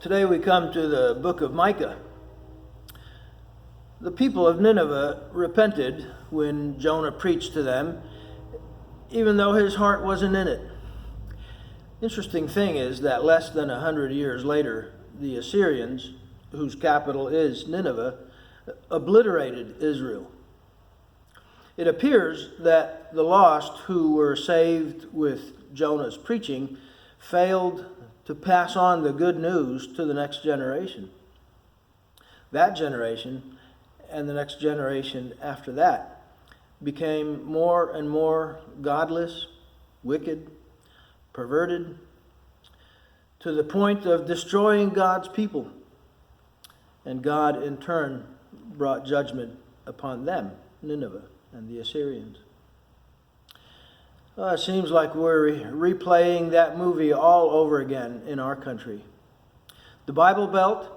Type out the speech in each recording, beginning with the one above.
Today we come to the book of Micah. The people of Nineveh repented when Jonah preached to them, even though his heart wasn't in it. Interesting thing is that less than 100 years later, the Assyrians, whose capital is Nineveh, obliterated Israel. It appears that the lost who were saved with Jonah's preaching failed to pass on the good news to the next generation. That generation and the next generation after that became more and more godless, wicked, perverted, to the point of destroying God's people. And God in turn brought judgment upon them, Nineveh and the Assyrians. It seems like we're replaying that movie all over again in our country. The Bible Belt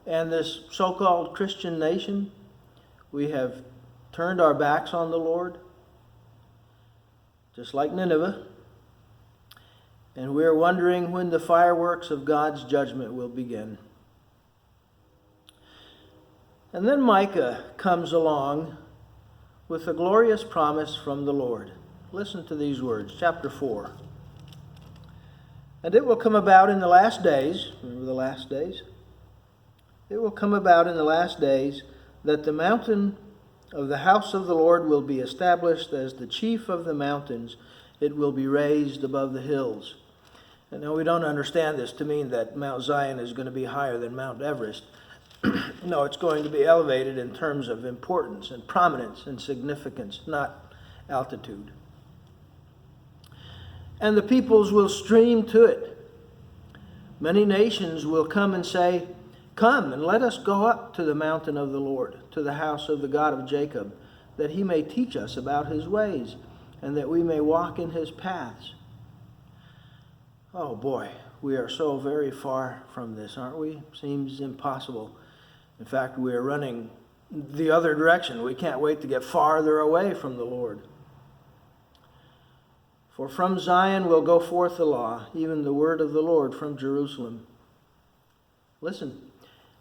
and this so-called Christian nation, we have turned our backs on the Lord, just like Nineveh, and we're wondering when the fireworks of God's judgment will begin. And then Micah comes along with a glorious promise from the Lord. Listen to these words, chapter 4. And it will come about in the last days, remember the last days? It will come about in the last days that the mountain of the house of the Lord will be established as the chief of the mountains. It will be raised above the hills. And now we don't understand this to mean that Mount Zion is going to be higher than Mount Everest. No, it's going to be elevated in terms of importance and prominence and significance, not altitude. And the peoples will stream to it. Many nations will come and say, "Come and let us go up to the mountain of the Lord, to the house of the God of Jacob, that he may teach us about his ways, and that we may walk in his paths." Oh boy, we are so very far from this, aren't we? Seems impossible. In fact, we are running the other direction. We can't wait to get farther away from the Lord. For from Zion will go forth the law, even the word of the Lord from Jerusalem. Listen,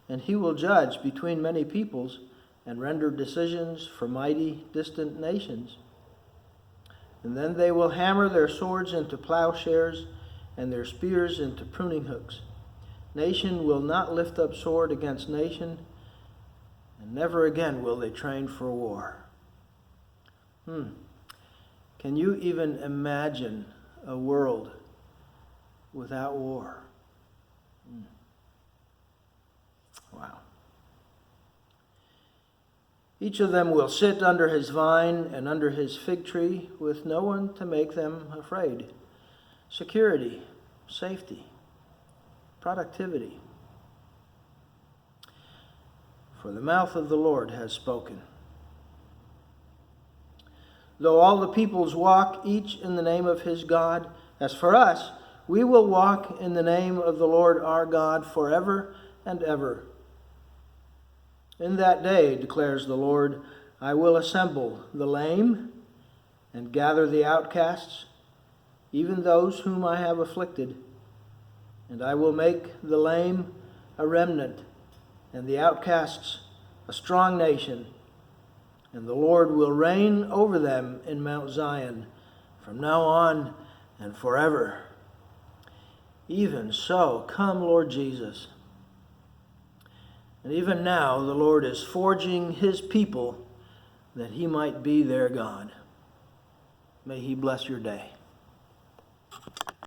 and he will judge between many peoples and render decisions for mighty distant nations. And then they will hammer their swords into plowshares and their spears into pruning hooks. Nation will not lift up sword against nation, and never again will they train for war. Can you even imagine a world without war? Wow. Each of them will sit under his vine and under his fig tree with no one to make them afraid. Security, safety, productivity. For the mouth of the Lord has spoken. Though all the peoples walk each in the name of his God, as for us, we will walk in the name of the Lord our God forever and ever. In that day, declares the Lord, I will assemble the lame and gather the outcasts, even those whom I have afflicted. And I will make the lame a remnant, and the outcasts a strong nation. And the Lord will reign over them in Mount Zion from now on and forever. Even so, come, Lord Jesus. And even now, the Lord is forging his people that he might be their God. May he bless your day.